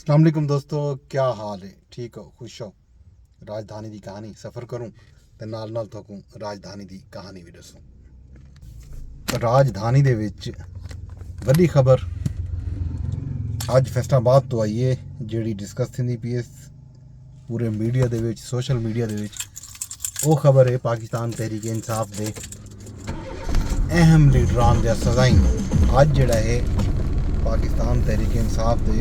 अस्सलाम वालेकुम दोस्तों, क्या हाल है? ठीक हो, खुश हो? राजधानी की कहानी सफ़र करूं ते नाल नाल थोकूं राजधानी की कहानी भी दसूं। राजधानी दे विच वड्डी खबर अज फैसलाबाद तो आई है जिहड़ी डिस्कस थी पी एस पूरे मीडिया दे विच, सोशल मीडिया दे विच। वो खबर है पाकिस्तान तहरीक इंसाफ दे अहम लीडरान दी सज़ाई। अज जिहड़ा है पाकिस्तान तहरीक इंसाफ दे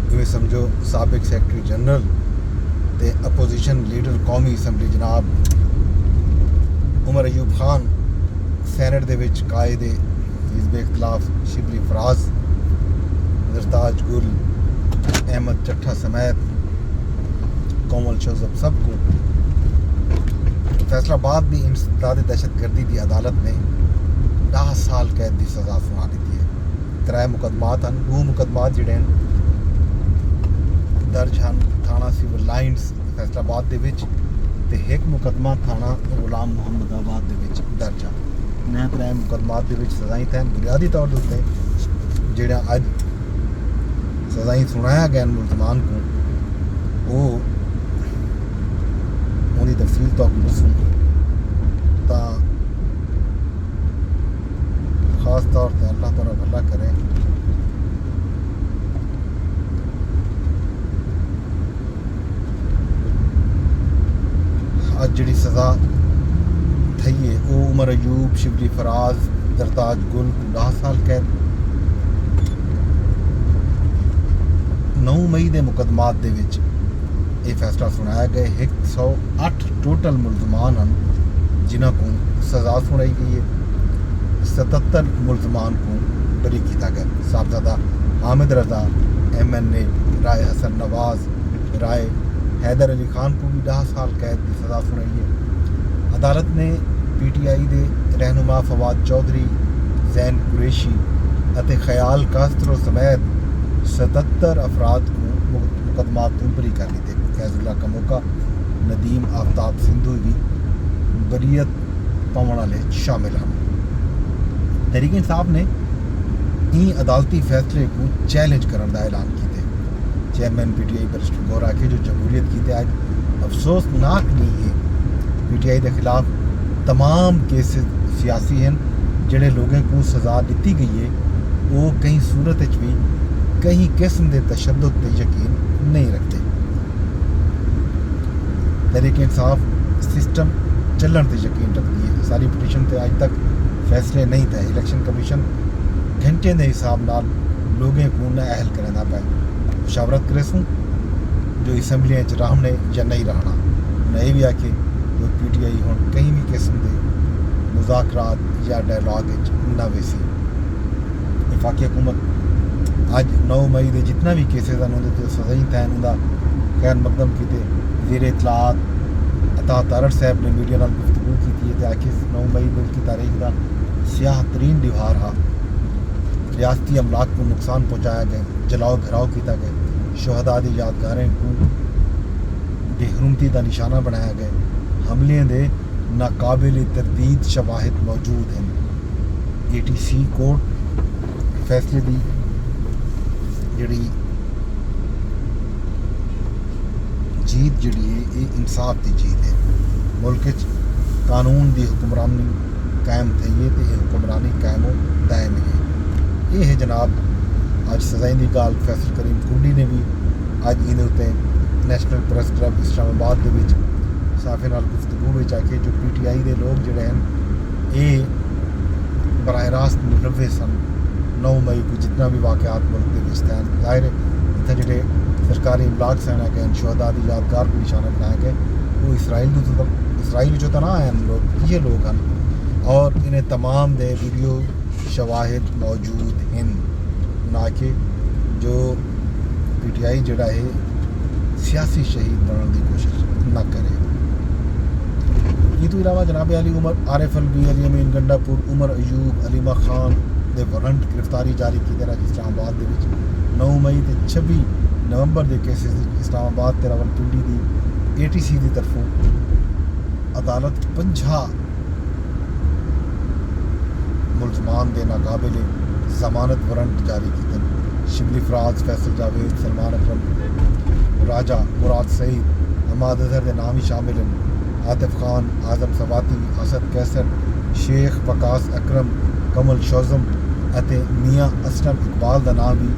इवें समझो सबक सैकटरी जनरल ते अपोजिशन लीडर कौमी असैंबली जनाब उमर अयूब खान, सैनट दे विच कायदे हिज़्ब इख्तिलाफ शिबली फराज, जरताज गुल, अहमद चट्ठा समेत कोमल शोजब सबको फैसलाबाद की इंसदाद दहशतगर्दी की अदालत ने 10 साल कैद की सज़ा सुना दी है। 3 मुकदमात हैं। 2 मुकदमात जिहड़े दर्ज हैं थाना सिविल लाइन्स फैसलाबाद दे विच ते एक मुकदमा थाना गुलाम मुहम्मदाबाद दे विच दर्ज है। मैं 3 मुकदमात दे विच सज़ाई तैन बुनियादी तौर पर जिहड़ा अज सज़ाई सुनाया गया मुलजमान को वो उहदी तफसील तो दसूं तां खास तौर पर अल्लाह तआला भला करे। अज जी सज़ा थी है वो उमर अयूब, शिबली फराज, जरताज गुल 10 साल कैद। 9 मई के मुकदमात दे विच ये फैसला सुनाया गया। 108 टोटल मुलजमान हैं जिन्हों को सज़ा सुनाई गई है। 77 मुलजमान को बरी किया गया। साहबजादा हामिद रजा, MNA राय हसन नवाज, राय हैदर अली खान को भी 10 साल कैद की सज़ा सुनाई है। अदालत ने PTI के रहनुमा फवाद चौधरी, जैन कुरैशी और ख्याल कास्त्रो समेत 77 अफराद को मुकदमात तो बरी कर दी। फैजुल्ला कमोका, नदीम आफ्ताब सिंधु भी बरीयत पाने वाले शामिल हैं। तहरीक इंसाफ ने इन अदालती फैसले को चैलेंज करने का ऐलान किया। चेयरमैन PTI बैरिस्टर गौर आखे जो जमहूरियत की अज अफसोसनाक नहीं है। PTI के खिलाफ तमाम केसेस सियासी हैं। जिहड़े लोगों को सज़ा दी गई है वो कहीं सूरत भी कहीं किस्म के तशद्दुद पर यकीन नहीं रखते। तहरीक इंसाफ सिस्टम चलन पर यकीन रखती है। सारी पटिशन से अज तक फैसले नहीं थे। इलैक्शन कमीशन घंटे के हिसाब नाल लोगों को न अहल करना पाए मुशावरत करेसूँ जो असैम्बलियाँ रहने या नहीं रहना। उन्हें यह भी आखे जो PTI हूँ कहीं भी किस्म के मुज़ाकरात या डायलॉग न वेसी। वफाकी हुकूमत अज 9 मई के जितना भी केसेज हैं उन्होंने सज़ाई थे उनका खैर मकदम किए। ज़ेर इतलात अता तारड़ साहब ने मीडिया नाल गुफ्तगू की आखिर 9 मई मुल्क की तारीख का स्याह तरीन त्यौहार हा। रियासती अमलाक को नुकसान पहुँचाया गया, जलाओ घराव किया गया, शहदा की यादगारें को बेहरमती का निशाना बनाया गया। हमले के नाकाबिल तरदीद शवाहिद मौजूद हैं। ATC कोर्ट फैसले की जी जीत जी है ये इंसाफ की जीत है। मुल्क कानून की हुक्मरानी कायम थी है तो यह हुक्मरानी कायम दायम है। ये है जनाब अज सज़ाई की गाल। फैसल करीम कुंडी ने भी अज इन उत्ते नैशनल प्रेस क्लब इस्लामाबाद के विच साफे नाल गुफ्तगू में आके जो PTI के लोग जोड़े हैं ये बराह रास्त मुलव्वस सन 9 मई को जितना भी वाक़यात मुल्क के विच थे। जाहिर है इतने जोड़े सरकारी इमलाक सहना गए, शहदा की यादगार को निशाना बनाया गया वो इसराइल जो तो ना हैं लोग, ये लोग हैं और इन्हें तमाम दे वीडियो शवाहिद मौजूद हैं। ना कि जो PTI जड़ा है सियासी शहीद बनने की कोशिश न करे। ये तो अलावा जनाब अली उमर, आरिफ अलवी, अली अमीन गंडापुर, उमर अयूब, अलीमा खान के वारंट गिरफ्तारी जारी की तरह इस्लामाबाद के 9 मई ते 26 नवंबर के केसेस इस्लामाबाद ते रावलपिंडी की ATC की तरफों अदालत 50 मुलजमान के नाकाबिल जमानत वारंट जारी किए। शिबली फराज, फैसल जावेद, सलमान अकरम, राजा मुराद सईद, हमाद अजहर के नाम ही शामिल हैं। आतिफ खान, आजम सवाती, असद कैसर, शेख वकास अकरम, कमल शौजम ਅਤੇ ਮੀਆਂ ਅਸਲਮ ਇਕਬਾਲ ਦਾ ਨਾਮ ਵੀ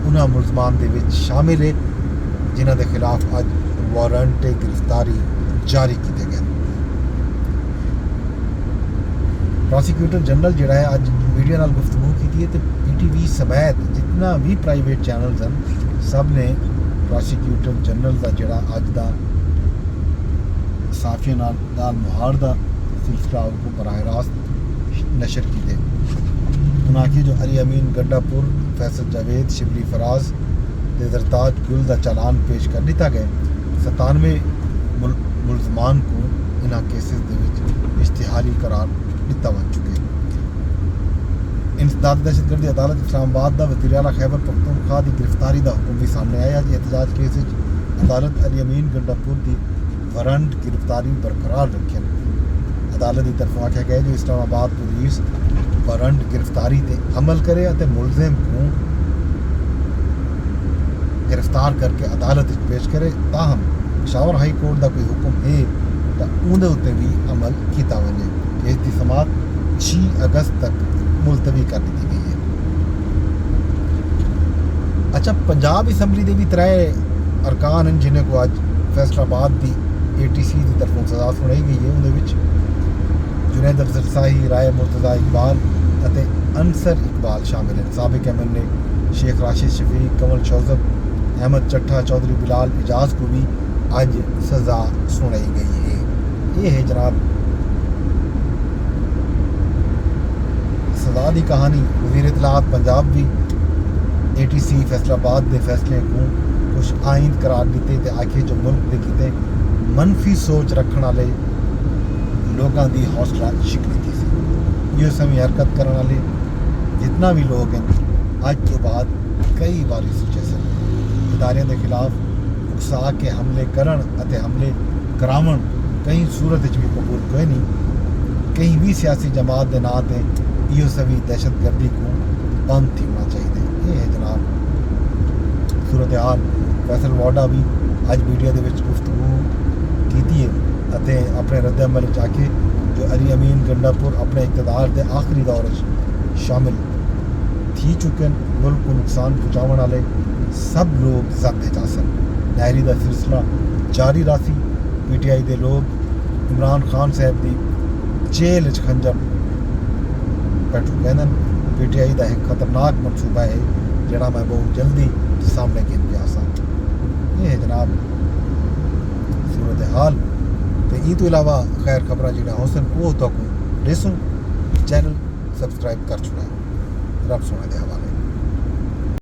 ਉਹਨਾਂ ਮੁਲਜ਼ਮਾਨ ਦੇ ਵਿੱਚ ਸ਼ਾਮਿਲ ਹੈ ਜਿਨ੍ਹਾਂ ਦੇ ਖਿਲਾਫ ਅੱਜ ਵਾਰੰਟ ਗ੍ਰਿਫਤਾਰੀ ਜਾਰੀ ਕੀਤੇ ਗਏ। ਪ੍ਰੋਸੀਕਿਊਟਰ ਜਨਰਲ ਜਿਹੜਾ ਹੈ ਅੱਜ ਮੀਡੀਆ ਨਾਲ ਗੁਫ਼ਤਗੂ ਕੀਤੀ ਹੈ ਤੇ PTV ਸਮੇਤ ਜਿੰਨਾ ਵੀ ਪ੍ਰਾਈਵੇਟ ਚੈਨਲਸ ਹਨ ਸਭ ਨੇ ਪ੍ਰੋਸੀਕਿਊਟਰ ਜਨਰਲ ਦਾ ਜਿਹੜਾ ਅੱਜ ਦਾ ਸਾਫੀਆਂ ਨਾਲ ਮੁਹਾਰ ਦਾ ਸਿਲਸਿਲਾ ਉਹ ਬਰਾਹ ਰਾਸਤ ਨਸ਼ਰ ਕੀਤੇ। उन्हें आखिए जो अली अमीन गड्डापुर, फैसल जावेद, शिबली फराज ते जरताज गुल का चालान पेश कर दिता गया। 97 मुलजमान को इन्होंने केसेस के इश्तिहारी करार दिता बन चुके। इंसदाद दहशतगर्दी अदालत इस्लामाबाद का वज़ीर आला खैबर पख्तूनख्वा की गिरफ्तारी का हुक्म भी सामने आया। एहतजाज केस अदालत अली अमीन गड्डापुर की वारंट गिरफ्तारी बरकरार रखी। अदालत की तरफों आख्या गया जो इस्लामाबाद पुलिस वारंट गिरफ्तारी ते अमल करे और मुलजिम को गिरफ्तार करके अदालत पेश करे। ताहम पेशावर हाई कोर्ट का कोई हुक्म है तो उहदे उत्ते भी अमल किया वजे। केस की समात 6 अगस्त तक मुलतवी कर दी गई है। अच्छा, पंजाब असैम्बली के भी 3 अरकान हैं जिन्हें को अज फैसलाबाद की ATC की तरफों सजा सुनाई गई है। उन्हें जुनैद अफजल शाही, राय मुर्तज़ा इकबाल और अंसर इकबाल शामिल हैं। साबिक MLA शेख राशिद शफीक, कमल शौजब, अहमद चट्ठा, चौधरी बिलाल एजाज को भी आज सज़ा सुनाई गई है। ये है जनाब सज़ा की कहानी। वज़ीर इत्तलाआत पंजाब भी ATC फैसलाबाद के फैसले को कुछ आइंद करार दिते ते आखे जो मुल्क के किते मनफी सोच रखने वाले लोगों की हौसला शिकनी थी सी। ये समय हरकत करने वाले जितना भी लोग हैं अज तो बाद कई बार सोचे सन इदारों के खिलाफ उकसा के हमले करन अते हमले करावन कई सूरत भी कबूल कोई नहीं। कहीं भी सियासी जमात के नाँ से यो सभी दहशतगर्दी को बंद थी होना चाहिए। ये है जनाब सूरत हाल। फैसल वाडा भी अज मीडिया के गुफ्तगू की है ਅਤੇ ਆਪਣੇ ਰੱਦ ਅਮਲ ਚ ਆਕੇ जो अली अमीन गंडापुर अपने इकतदार के आखिरी दौर शामिल थी चुके। मुल्क को नुकसान पहुँचाने वाले सब लोग जब्ते जा सन। डायरी का सिलसिला जारी रासी। PTI के लोग इमरान खान साहब की जेल खंजर बैठू कहन। PTI का एक खतरनाक मनसूबा है जोड़ा मैं बहुत जल्दी सामने गिन गया सा। ये है जनाब सूरत हाल। तो ये तो इलावा खैर खबर जो होसन वो तो डेसो चैनल सबसक्राइब कर चुका है। रब सोने के हवाले।